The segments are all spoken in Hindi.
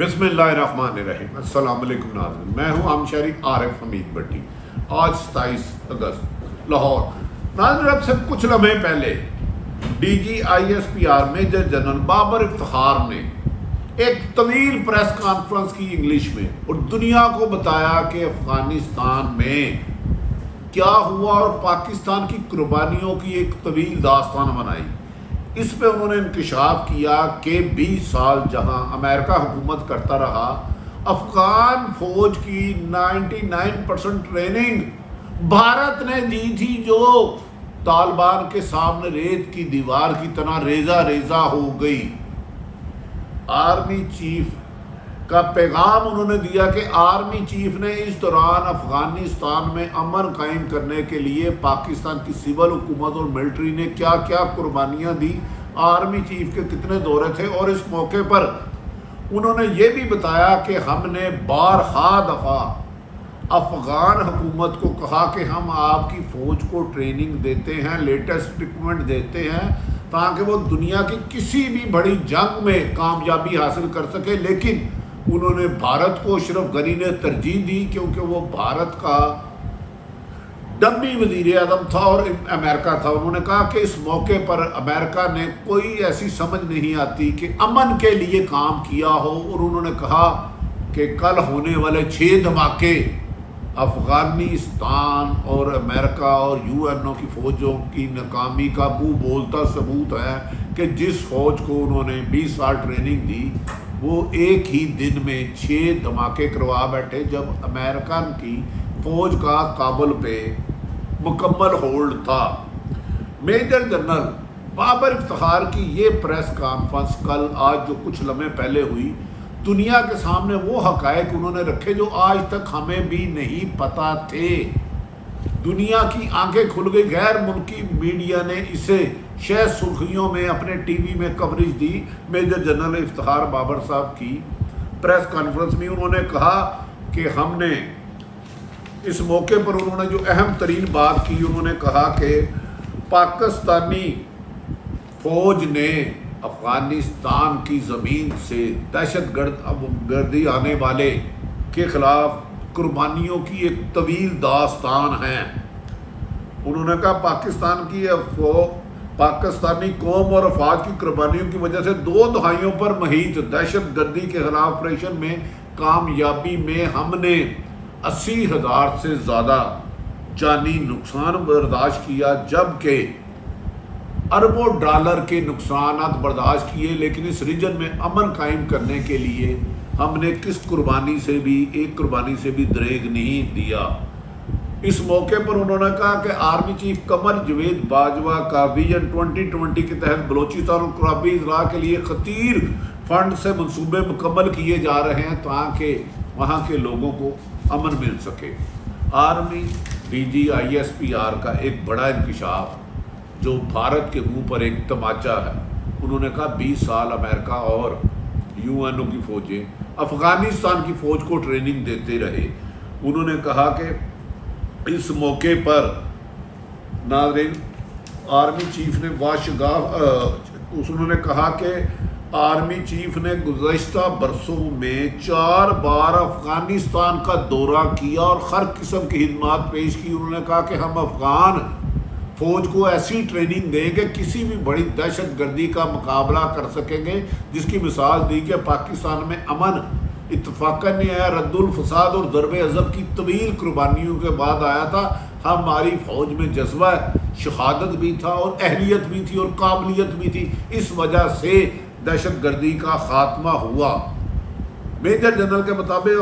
बिस्मिल्लाहिर्रहमानिर्रहीम। अस्सलाम वालेकुम नाज़रीन, मैं हूं आमशहरी आरिफ हमीद भट्टी। आज 27 अगस्त लाहौर। नाज़रीन, अब से कुछ लम्हे पहले DGISPR major general Babar Iftikhar ने एक तवील प्रेस कॉन्फ्रेंस की इंग्लिश में और दुनिया को बताया कि अफगानिस्तान में क्या हुआ और पाकिस्तान की कुर्बानियों की एक तवील दास्तान बनाई। इस पे उन्होंने इंकशाफ किया कि 20 साल जहां अमेरिका हुकूमत करता रहा, अफगान फौज की 99% ट्रेनिंग भारत ने दी थी, जो तालिबान के सामने रेत की दीवार की तरह रेजा रेजा हो गई। आर्मी चीफ का पैगाम उन्होंने दिया कि आर्मी चीफ ने इस दौरान अफगानिस्तान में अमन कायम करने के लिए पाकिस्तान की सिविल हुकूमत और मिलिट्री ने क्या क्या कुर्बानियां दी, आर्मी चीफ के कितने दौरे थे। और इस मौके पर उन्होंने ये भी बताया कि हमने बारहा दफ़ा अफगान हुकूमत को कहा कि हम आपकी फ़ौज को ट्रेनिंग देते हैं, लेटेस्ट इक्विपमेंट देते हैं, ताकि वो दुनिया की किसी भी बड़ी जंग में कामयाबी हासिल कर सके। लेकिन उन्होंने भारत को अशरफ गनी ने तरजीह दी, क्योंकि वो भारत का डम्मी वज़ीर आज़म था और अमेरिका था। उन्होंने कहा कि इस मौके पर अमेरिका ने कोई ऐसी समझ नहीं आती कि अमन के लिए काम किया हो। और उन्होंने कहा कि कल होने वाले 6 धमाके अफ़गानिस्तान और अमेरिका और UNO की फ़ौजों की नाकामी का मुँह बोलता सबूत है कि जिस फ़ौज को उन्होंने 20 साल ट्रेनिंग दी, वो एक ही दिन में 6 धमाके करवा बैठे, जब अमेरिकन की फ़ौज का काबुल पे मुकम्मल होल्ड था। मेजर जनरल बाबर इफ्तिखार की ये प्रेस कॉन्फ्रेंस कल आज जो कुछ लम्हे पहले हुई, दुनिया के सामने वो हक़ाइक़ उन्होंने रखे जो आज तक हमें भी नहीं पता थे। दुनिया की आंखें खुल गई। गैर मुल्की मीडिया ने इसे शह सुर्खियों में अपने TV में कवरेज दी। मेजर जनरल इफ्तिखार बाबर साहब की प्रेस कॉन्फ्रेंस में उन्होंने कहा कि हमने इस मौके पर उन्होंने जो अहम तरीन बात की, उन्होंने कहा कि पाकिस्तानी फ़ौज ने अफ़गानिस्तान की ज़मीन से दहशतगर्दी आने वाले के ख़िलाफ़ कुर्बानियों की एक तवील दास्तान है। उन्होंने कहा पाकिस्तानी कौम और अफवाज की कुर्बानियों की वजह से 2 दहाइयों पर महीत दहशतगर्दी के खिलाफ ऑपरेशन में कामयाबी में हमने 80,000 से ज़्यादा जानी नुकसान बर्दाश्त किया, जबकि अरबों डॉलर के नुकसान बर्दाश्त किए। लेकिन इस रीजन में अमन कायम करने के लिए हमने किस कुर्बानी से भी एक कुर्बानी से भी दरेग नहीं दिया। इस मौके पर उन्होंने कहा कि आर्मी चीफ कमर जवेद बाजवा का विजन 2020 के तहत बलोचिस्तान और क़ुराबी इजला के लिए खतीर फंड से मंसूबे मुकम्मल किए जा रहे हैं, ताकि वहाँ के लोगों को अमन मिल सके। आर्मी DGISPR का एक बड़ा इंकशाफ जो भारत के मुंह पर एक तमाचा है। उन्होंने कहा 20 साल अमेरिका और UNO की फ़ौजें अफ़गानिस्तान की फ़ौज को ट्रेनिंग देते रहे। उन्होंने कहा कि इस मौके पर नाज़रीन आर्मी चीफ ने उन्होंने कहा कि आर्मी चीफ ने गुज़श्ता बरसों में 4 बार अफ़गानिस्तान का दौरा किया और हर किस्म की खिदमत पेश की। उन्होंने कहा कि हम अफ़गान फ़ौज को ऐसी ट्रेनिंग देंगे किसी भी बड़ी दहशतगर्दी का मुकाबला कर सकेंगे, जिसकी मिसाल दी कि पाकिस्तान में अमन इत्तफ़ाक़न नहीं आया, रद्दुल फसाद और ज़रबे अज़ब की तवील कुर्बानियों के बाद आया था। हमारी फ़ौज में जज्बा शहादत भी था और अहलियत भी थी और काबिलियत भी थी। इस वजह से दहशतगर्दी का ख़ात्मा हुआ। मेजर जनरल के मुताबिक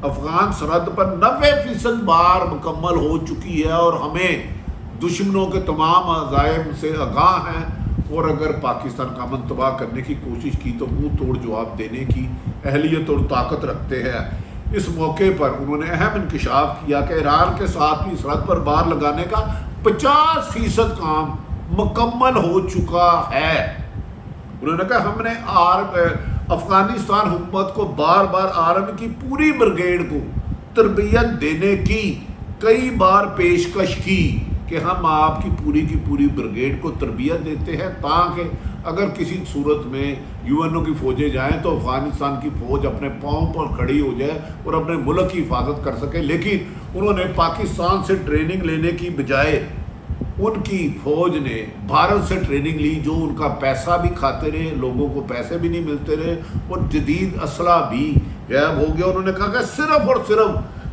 अफ़गान सरहद पर 90% बार मुकम्मल हो चुकी है और हमें दुश्मनों के तमाम अज़ाइम से आगाह हैं, और अगर पाकिस्तान का अमन तबाह करने की कोशिश की तो मुंह तोड़ जवाब देने की अहलियत और ताकत रखते हैं। इस मौके पर उन्होंने अहम इंकशाफ किया कि ईरान के साथ भी सरहद पर बार लगाने का 50% काम मुकम्मल हो चुका है। उन्होंने कहा हमने अफ़गानिस्तान हुकूमत को बार बार आर्मी की पूरी ब्रिगेड को तरबियत देने की कई बार पेशकश की, कि हम आपकी पूरी ब्रिगेड को तरबियत देते हैं ताकि अगर किसी सूरत में यूएनओ की फ़ौजें जाएं तो अफ़गानिस्तान की फ़ौज अपने पाँव पर खड़ी हो जाए और अपने मुल्क की हिफाजत कर सके। लेकिन उन्होंने पाकिस्तान से ट्रेनिंग लेने की बजाय उनकी फ़ौज ने भारत से ट्रेनिंग ली, जो उनका पैसा भी खाते रहे, लोगों को पैसे भी नहीं मिलते रहे और जदीद असला भी गायब हो गया। उन्होंने कहा कि सिर्फ और सिर्फ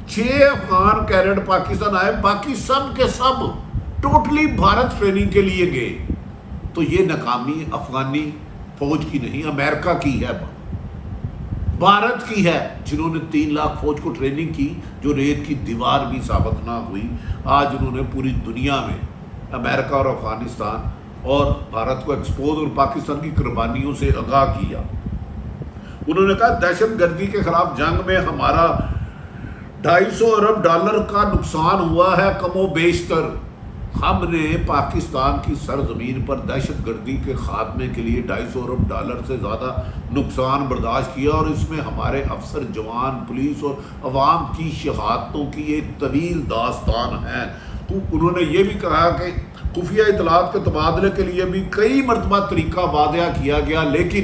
6 अफगान कैडेट पाकिस्तान आए, बाकी सब के सब टोटली भारत ट्रेनिंग के लिए गए। तो ये नाकामी अफगानी फौज की नहीं, अमेरिका की है, भारत की है, जिन्होंने 3 लाख फौज को ट्रेनिंग की जो रेत की दीवार भी साबित ना हुई। आज उन्होंने पूरी दुनिया में अमेरिका और अफगानिस्तान और भारत को एक्सपोज और पाकिस्तान की कुर्बानियों से आगाह किया। उन्होंने कहा दहशतगर्दी के खिलाफ जंग में हमारा $250 अरब का नुकसान हुआ है कमो बेशतर। हमने पाकिस्तान की सरजमीन पर दहशतगर्दी के खात्मे के लिए $250 अरब से ज़्यादा नुकसान बर्दाश्त किया और इसमें हमारे अफसर, जवान, पुलिस और अवाम की शहादतों की एक तवील दास्तान है। तो उन्होंने ये भी कहा कि खुफिया इतलात के तबादले के लिए भी कई मरतबा तरीका वादिया किया गया, लेकिन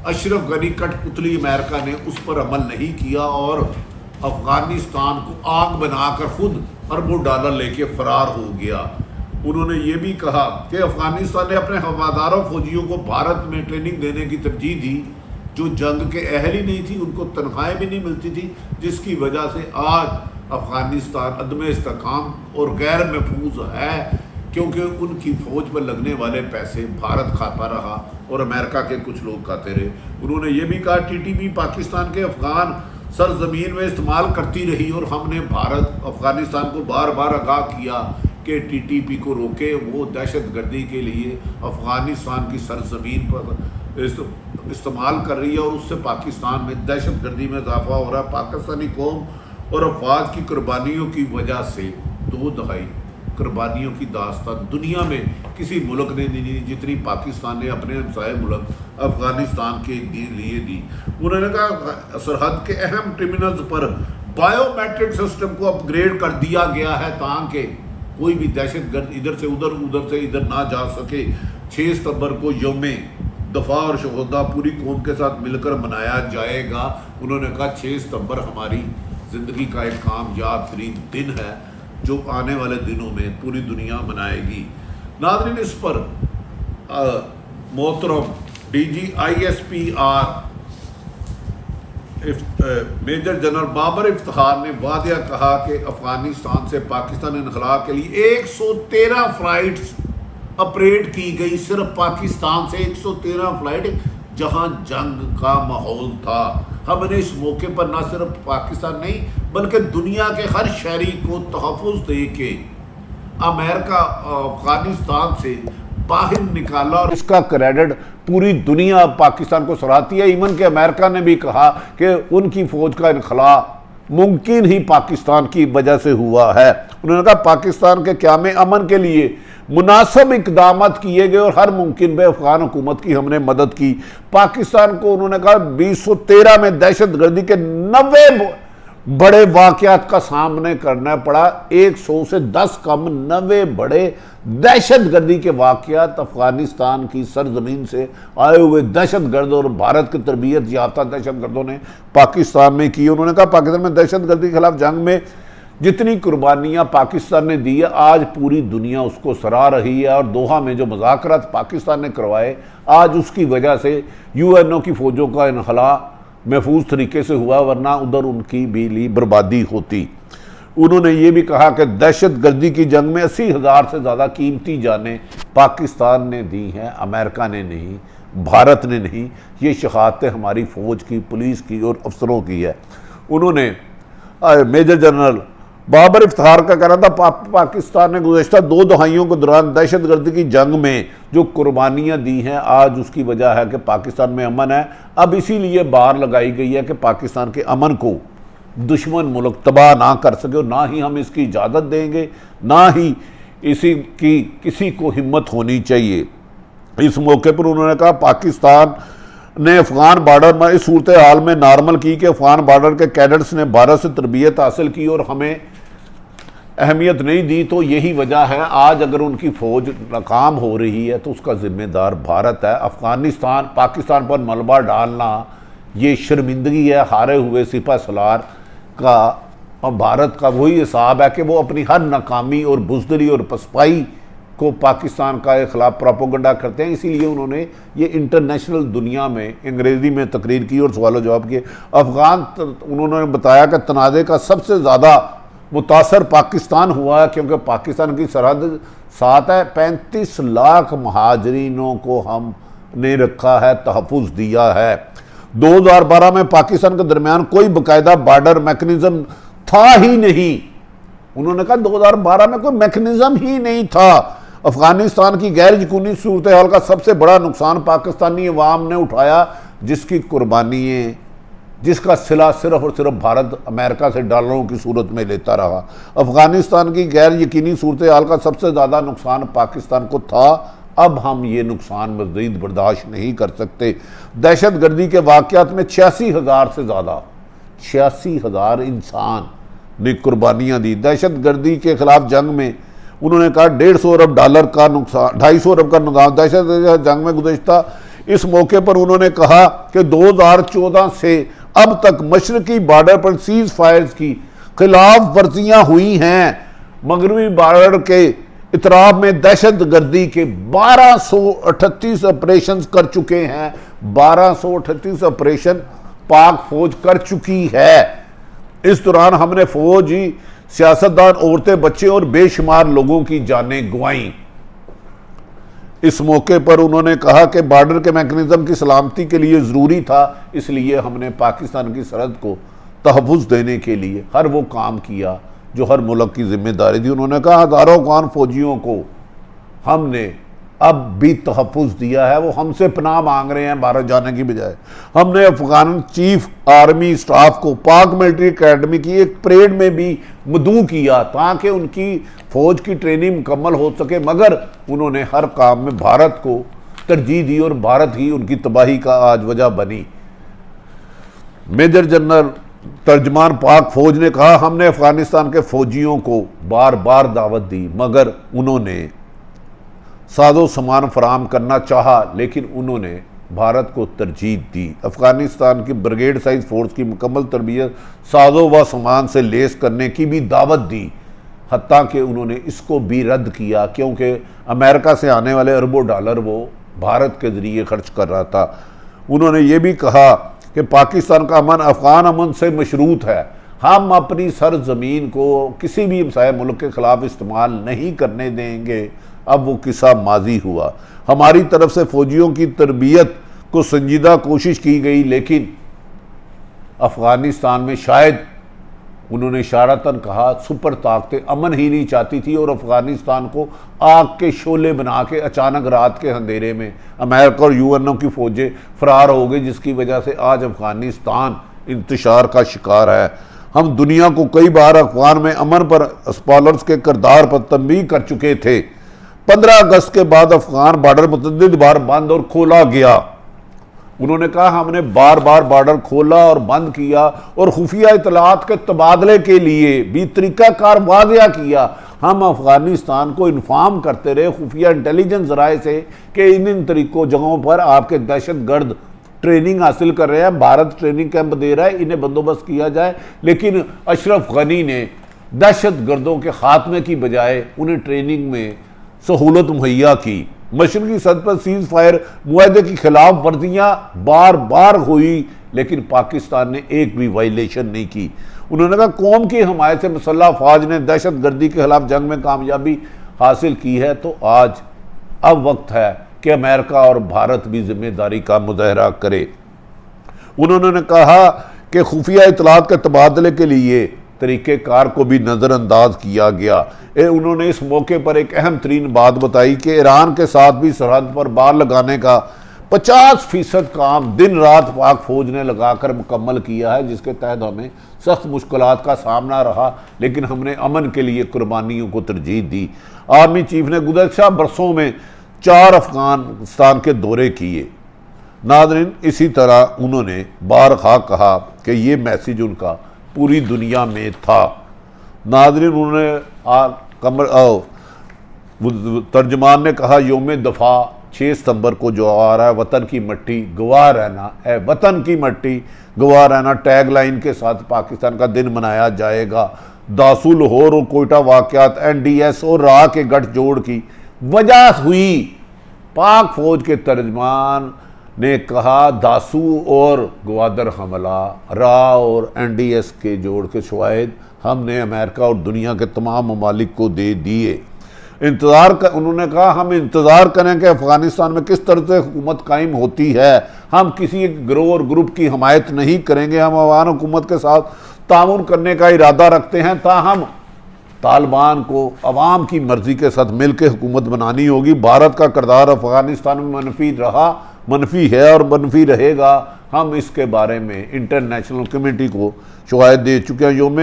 अशरफ गनी कठपुतली अमेरिका ने उस पर अमल नहीं किया और अफगानिस्तान को आग बनाकर खुद अरबों डॉलर लेके फरार हो गया। उन्होंने ये भी कहा कि अफगानिस्तान ने अपने हवादारों फौजियों को भारत में ट्रेनिंग देने की तरजीह दी जो जंग के अहल ही नहीं थी, उनको तनख्वाहें भी नहीं मिलती थी, जिसकी वजह से आज अफगानिस्तान अदम इस्तेकाम और गैर महफूज है, क्योंकि उनकी फ़ौज पर लगने वाले पैसे भारत खाता रहा और अमेरिका के कुछ लोग खाते रहे। उन्होंने ये भी कहा टीटीपी पाकिस्तान के अफगान सरजमीन में इस्तेमाल करती रही और हमने भारत अफगानिस्तान को बार बार आगाह किया कि टीटीपी को रोके, वो दहशतगर्दी के लिए अफगानिस्तान की सरजमीन पर इस्तेमाल कर रही है और उससे पाकिस्तान में दहशतगर्दी में इजाफा हो रहा है। पाकिस्तानी कौम और अफवाज की कुर्बानियों की वजह से 2 दहाई कुर्बानियों की दास्तान दुनिया में किसी मुल्क ने नहीं दी जितनी पाकिस्तान ने अपने हमसाये मुल्क अफगानिस्तान के लिए दी। उन्होंने कहा सरहद के अहम टर्मिनल्स पर बायोमेट्रिक सिस्टम को अपग्रेड कर दिया गया है ताकि कोई भी दहशतगर्द इधर से इधर ना जा सके। 6 सितंबर को यौम दफा और शहोदा पूरी कौम के साथ मिलकर मनाया जाएगा। उन्होंने कहा 6 सितंबर हमारी ज़िंदगी का एक कामयाब तरीन दिन है जो आने वाले दिनों में पूरी दुनिया मनाएगी। नाज़रीन, इस पर मोहतरम DGISPR major general Babar Iftikhar ने वादिया कहा कि अफगानिस्तान से पाकिस्तान इनखला के लिए 113 फ़्लाइट्स ऑपरेट की गई, सिर्फ पाकिस्तान से 113 फ़्लाइट, जहां जंग का माहौल था। हमने इस मौके पर न सिर्फ पाकिस्तान नहीं बल्कि दुनिया के हर शहरी को तहफ़्फ़ुज़ दे के अमेरिका अफगानिस्तान से बाहर निकाला और इसका क्रेडिट पूरी दुनिया पाकिस्तान को सराहती है। इवन के अमेरिका ने भी कहा कि उनकी फ़ौज का इनखला मुमकिन ही पाकिस्तान की वजह से हुआ है। उन्होंने कहा पाकिस्तान के क़याम अमन के लिए मुनासिब इक़दाम किए गए और हर मुमकिन में अफगान हुकूमत की हमने मदद की। पाकिस्तान को उन्होंने कहा 2013 में दहशतगर्दी के 90 बड़े वाक़यात का सामने करना पड़ा। 100 से 10 कम 90 बड़े दहशतगर्दी के वाक़यात अफगानिस्तान की सरजमीन से आए हुए दहशतगर्द और भारत की तरबियत याफ्ता दहशतगर्दों ने पाकिस्तान में की। उन्होंने कहा पाकिस्तान में दहशतगर्दी के खिलाफ जंग में जितनी कुर्बानियाँ पाकिस्तान ने दी है आज पूरी दुनिया उसको सराह रही है और दोहा में जो मुज़ाकरात पाकिस्तान ने करवाए आज उसकी वजह से यूएनओ की फ़ौजों का इनखला महफूज तरीके से हुआ, वरना उधर उनकी भी बर्बादी होती। उन्होंने ये भी कहा कि दहशतगर्दी की जंग में 80,000 से ज़्यादा कीमती जानें पाकिस्तान ने दी हैं, अमेरिका ने नहीं, भारत ने नहीं। ये शहादतें हमारी फ़ौज की, पुलिस की और अफसरों की है। उन्होंने मेजर जनरल बाबर इफ्तिखार का कहना था पाकिस्तान ने गुज़श्ता 2 दहाइयों के दौरान दहशतगर्दी की जंग में जो कुर्बानियाँ दी हैं आज उसकी वजह है कि पाकिस्तान में अमन है। अब इसीलिए बार लगाई गई है कि पाकिस्तान के अमन को दुश्मन मुल्क तबाह ना कर सके और ना ही हम इसकी इजाज़त देंगे, ना ही इसी की किसी को हिम्मत होनी चाहिए। इस मौके पर उन्होंने कहा पाकिस्तान ने अफगान बॉर्डर में इस सूरत हाल में नॉर्मल की कि अफगान बॉर्डर के कैडेट्स ने भारत से तरबियत हासिल की और हमें अहमियत नहीं दी तो यही वजह है। आज अगर उनकी फ़ौज नाकाम हो रही है तो उसका ज़िम्मेदार भारत है। अफ़गानिस्तान पाकिस्तान पर मलबा डालना ये शर्मिंदगी है हारे हुए सिपह सलार का। और भारत का वही हिसाब है कि वो अपनी हर नाकामी और बुज़दिली और पसपाई को पाकिस्तान के ख़िलाफ़ प्रोपेगेंडा करते हैं। इसीलिए उन्होंने ये इंटरनेशनल दुनिया में अंग्रेज़ी में तकरीर की और सवाल जवाब किए। उन्होंने बताया कि तनाज़े का सबसे ज़्यादा मुतासर पाकिस्तान हुआ है क्योंकि पाकिस्तान की सरहद साथ है। 35 लाख महाजरीनों को हमने रखा है, तहफ़्फ़ुज़ दिया है। 2012 में पाकिस्तान के दरमियान कोई बाकायदा बॉर्डर मैकेनिज़्म था ही नहीं। उन्होंने कहा 2012 में कोई मैकेनिज़्म ही नहीं था। अफ़गानिस्तान की गैर यकीनी सूरत हाल का सबसे बड़ा नुकसान पाकिस्तानी अवाम ने उठाया, जिसकी कुर्बानियाँ जिसका सिला सिर्फ और सिर्फ भारत अमेरिका से डॉलरों की सूरत में लेता रहा। अफ़गानिस्तान की गैर यकीनी सूरत हाल का सबसे ज़्यादा नुकसान पाकिस्तान को था। अब हम ये नुकसान मज़ीद बर्दाश्त नहीं कर सकते। दहशत गर्दी के वाक़यात में 86,000 से ज़्यादा 86,000 इंसान ने कुर्बानियाँ दी। दहशत गर्दी के ख़िलाफ़ जंग में उन्होंने कहा $150 अरब का नुकसान, $250 अरब का नुकसान दहशत जंग में गुज़श्ता। इस मौके पर उन्होंने कहा कि 2014 से अब तक मशरकी बॉर्डर पर सीज़ फायर्स की खिलाफ वर्जियाँ हुई हैं। मगरबी बॉर्डर के इतराब में दहशत गर्दी के 1238 ऑपरेशन कर चुके हैं। 1238 ऑपरेशन पाक फौज कर चुकी है। इस दौरान हमने फौजी, सियासतदान, औरतें, बच्चे और बेशुमार लोगों की जानें गंवाई। इस मौके पर उन्होंने कहा कि बॉर्डर के मैकेनिज़्म की सलामती के लिए ज़रूरी था, इसलिए हमने पाकिस्तान की सरहद को तहफ़्फ़ुज़ देने के लिए हर वो काम किया जो हर मुल्क की जिम्मेदारी थी। उन्होंने कहा हज़ारों अफ़गान फ़ौजियों को हमने अब भी तहफ़्फ़ुज़ दिया है, वो हमसे पनाह मांग रहे हैं भारत जाने की बजाय। हमने अफ़गान चीफ आर्मी स्टाफ को पाक मिलिट्री अकेडमी की एक परेड में भी मदऊ किया ताकि उनकी फ़ौज की ट्रेनिंग मुकम्मल हो सके, मगर उन्होंने हर काम में भारत को तरजीह दी और भारत ही उनकी तबाही का आज वजह बनी। मेजर जनरल तर्जमान पाक फ़ौज ने कहा हमने अफ़गानिस्तान के फ़ौजियों को बार बार दावत दी, मगर उन्होंने साजो सामान फराम करना चाहा, लेकिन उन्होंने भारत को तरजीह दी। अफ़गानिस्तान की ब्रिगेड साइज फोर्स की मुकम्मल तरबियत, साजो व सामान से लेस करने की भी दावत दी। हत्ता कि उन्होंने इसको भी रद्द किया क्योंकि अमेरिका से आने वाले अरबों डॉलर वो भारत के ज़रिए खर्च कर रहा था। उन्होंने ये भी कहा कि पाकिस्तान का अमन अफ़गान अमन से मशरूत है। हम अपनी सरज़मीन को किसी भी हमसाया मुल्क के ख़िलाफ़ इस्तेमाल नहीं करने देंगे। अब वो किस्सा माजी हुआ। हमारी तरफ से फ़ौजियों की तरबियत को संजीदा कोशिश की गई, लेकिन अफ़गानिस्तान में शायद उन्होंने इशारतन कहा सुपर ताकतें अमन ही नहीं चाहती थी और अफ़गानिस्तान को आग के शोले बना के अचानक रात के अंधेरे में अमेरिका और यूएनओ की फ़ौजें फ़रार हो गई, जिसकी वजह से आज अफ़गानिस्तान इंतशार का शिकार है। हम दुनिया को कई बार अफ़गान में अमन पर स्कॉलर्स के किरदार पर तंबीह कर चुके थे। 15 अगस्त के बाद अफ़गान बॉर्डर मुतअद्दिद बार बंद और खोला गया। उन्होंने कहा हमने बार बार बॉर्डर खोला और बंद किया और खुफिया इतलात के तबादले के लिए भी तरीक़ाकार वाज़िया किया। हम अफ़गानिस्तान को इन्फॉर्म करते रहे खुफिया इंटेलिजेंस ज़राए से कि इन तरीक़ों जगहों पर आपके दहशत गर्द ट्रेनिंग हासिल कर रहे हैं, भारत ट्रेनिंग कैंप दे रहा है, इन्हें बंदोबस्त किया जाए। लेकिन अशरफ गनी ने दहशत गर्दों के खात्मे की बजाय उन्हें ट्रेनिंग में सहूलत मुहैया की। मशरक़ी सतह पर सीज़ फायर मुआहदे की खिलाफ वर्जियाँ बार बार हुई, लेकिन पाकिस्तान ने एक भी वायलेशन नहीं की। उन्होंने कहा कौम की हमायत से मुसल्लह फ़ौज ने दहशत गर्दी के खिलाफ जंग में कामयाबी हासिल की है, तो आज अब वक्त है कि अमेरिका और भारत भी जिम्मेदारी का मुजाहरा करे। उन्होंने कहा कि खुफिया इतलात के तबादले के लिए तरीक़ेकार को भी नज़रअंदाज किया गया। उन्होंने इस मौके पर एक अहम तरीन बात बताई कि ईरान के साथ भी सरहद पर बार लगाने का 50% काम दिन रात पाक फ़ौज ने लगाकर मुकम्मल किया है, जिसके तहत हमें सख्त मुश्किलात का सामना रहा, लेकिन हमने अमन के लिए कुर्बानियों को तरजीह दी। आर्मी चीफ ने गुज़श्ता बरसों में 4 अफ़गानिस्तान के दौरे किए। नाज़रीन, इसी तरह उन्होंने बारखा कहा कि ये मैसेज उनका पूरी दुनिया में था। नाज़रीन, उन्होंने तर्जमान ने कहा यौम दफ़ा 6 सितंबर को जो आ रहा है, वतन की मट्टी गवाह रहना है, वतन की मट्टी गवाह रहना टैग लाइन के साथ पाकिस्तान का दिन मनाया जाएगा। दासू, लाहौर और कोयटा वाक़यात NDS और राह के गठजोड़ की वजह हुई। पाक फौज के तर्जमान ने कहा दासू और ग्वादर हमला, राह और NDS के जोड़ के शवाहिद हमने अमेरिका और दुनिया के तमाम ममालिक को दे दिए। उन्होंने कहा हम इंतज़ार करें कि अफ़गानिस्तान में किस तरह से हुकूमत कायम होती है। हम किसी एक गिरोह और ग्रुप की हमायत नहीं करेंगे। हम अफ़गान हुकूमत के साथ ताउन करने का इरादा रखते हैं, ताहम तालिबान को अवाम की मर्ज़ी के साथ मिल के हुकूमत बनानी होगी। भारत का किरदार अफ़गानिस्तान में मनफी रहा, मनफी है और मनफी रहेगा। हम इसके बारे में इंटरनेशनल कमेटी को शवाहिद दे चुके हैं। यौम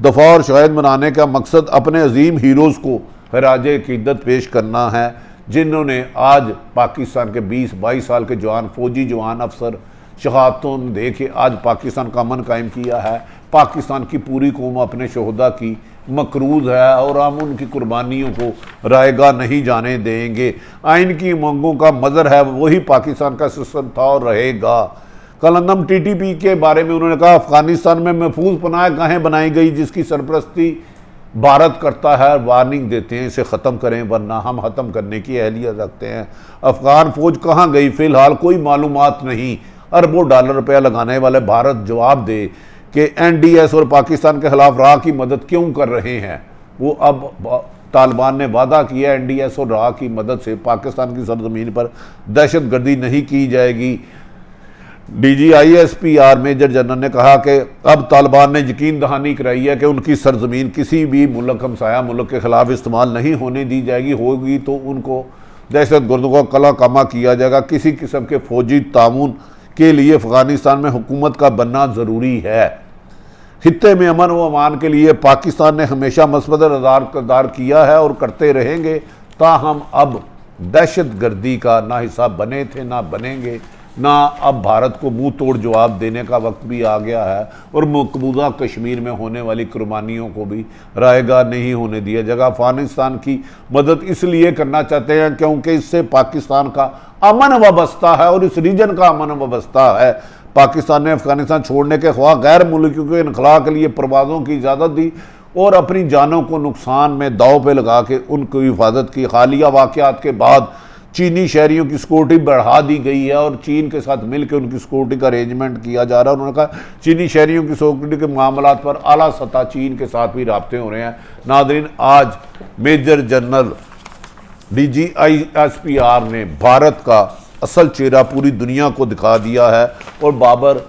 दफ़ा और शवाहिद मनाने का मकसद अपने अजीम हीरोज़ को खराज अक़ीदत पेश करना है, जिन्होंने आज पाकिस्तान के 20-22 साल के जवान, फौजी जवान अफसर शहादतों दे के आज पाकिस्तान का अमन कायम किया है। पाकिस्तान की पूरी कौम अपने शहदा की मकरूज़ है और हम उनकी कुर्बानियों को रायगा नहीं जाने देंगे। आइन की मांगों का मज़र है, वही पाकिस्तान का सिस्टम था और रहेगा। कलंदम TTP के बारे में उन्होंने कहा अफ़गानिस्तान में महफूज पनाह गाहें बनाई गई जिसकी सरपरस्ती भारत करता है। वार्निंग देते हैं इसे ख़त्म करें वरना हम ख़त्म करने की अहलियत रखते हैं। अफ़गान फ़ौज कहाँ गई, फ़िलहाल कोई मालूमात नहीं। अरबों डॉलर रुपया लगाने वाले भारत जवाब दे कि NDS और पाकिस्तान के खिलाफ राह की मदद क्यों कर रहे हैं। वो अब तालिबान ने वादा किया NDS और राह की मदद से पाकिस्तान की सरजमीन पर दहशत गर्दी नहीं की जाएगी। DGISPR मेजर जनरल ने कहा कि अब तालिबान ने यकीन दहानी कराई है कि उनकी सरजमीन किसी भी मुल्क, हमसाया मुल्क के खिलाफ इस्तेमाल नहीं होने दी जाएगी। होगी तो उनको दहशत गर्दों का कला कामा किया जाएगा। किसी किस्म के फौजी ताउन के लिए अफ़गानिस्तान में हुकूमत का बनना ज़रूरी है। खित्ते में अमन व अमान के लिए पाकिस्तान ने हमेशा मस्बत किरदार किया है और करते रहेंगे। ताहम अब दहशत गर्दी का ना हिस्सा बने थे, ना बनेंगे, ना अब भारत को मुंह तोड़ जवाब देने का वक्त भी आ गया है और मकबूजा कश्मीर में होने वाली कुर्बानियों को भी रायगा नहीं होने दिया जाएगा। अफ़गानिस्तान की मदद इसलिए करना चाहते हैं क्योंकि इससे पाकिस्तान का अमन वाबस्ता है और इस रीजन का अमन वाबस्ता है। पाकिस्तान ने अफ़गानिस्तान छोड़ने के ख्वाह गैर मुल्कियों के इनखला के लिए परवाज़ों की इजाज़त दी और अपनी जानों को नुकसान में दाव पे लगा के उनकी हिफाजत की। हालिया वाक़यात के बाद चीनी शहरियों की सिक्योरिटी बढ़ा दी गई है और चीन के साथ मिलकर उनकी सिक्योरिटी का अरेंजमेंट किया जा रहा है। उन्होंने कहा चीनी शहरियों की सिक्योरिटी के मामलात पर आला सतह चीन के साथ भी राब्ते हो रहे हैं। नाज़रीन, आज मेजर जनरल DGISPR ने भारत का असल चेहरा पूरी दुनिया को दिखा दिया है और बाबर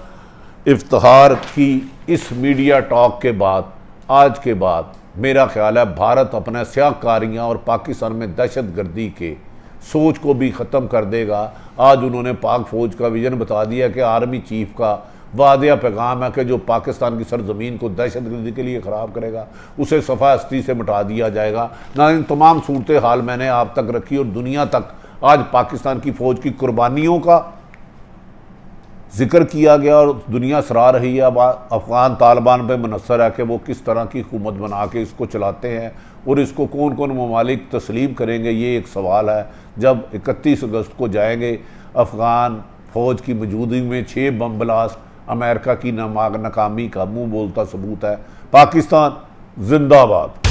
इफ्तिखार की इस मीडिया टॉक के बाद, आज के बाद मेरा ख्याल है भारत अपना स्याहकारियाँ और पाकिस्तान में दहशत गर्दी के सोच को भी ख़त्म कर देगा। आज उन्होंने पाक फ़ौज का विज़न बता दिया कि आर्मी चीफ का वादिया पैगाम है कि जो पाकिस्तान की सरजमीन को दहशत गर्दी के लिए ख़राब करेगा उसे सफ़ा हस्ती से मिटा दिया जाएगा। ना इन तमाम सूरत हाल मैंने आप तक रखी और दुनिया तक आज पाकिस्तान की फ़ौज की कुर्बानियों का जिक्र किया गया और दुनिया सराह रही है। अब अफ़गान तालिबान पर मुनसर है कि वो किस तरह की हुकूमत बना के इसको चलाते हैं और इसको कौन कौन ममालिक तस्लीम करेंगे, ये एक सवाल है। जब 31 अगस्त को जाएंगे अफ़गान फ़ौज की मौजूदगी में 6 बम ब्लास्ट, अमेरिका की नाकामी का मुँह बोलता सबूत है। पाकिस्तान जिंदाबाद।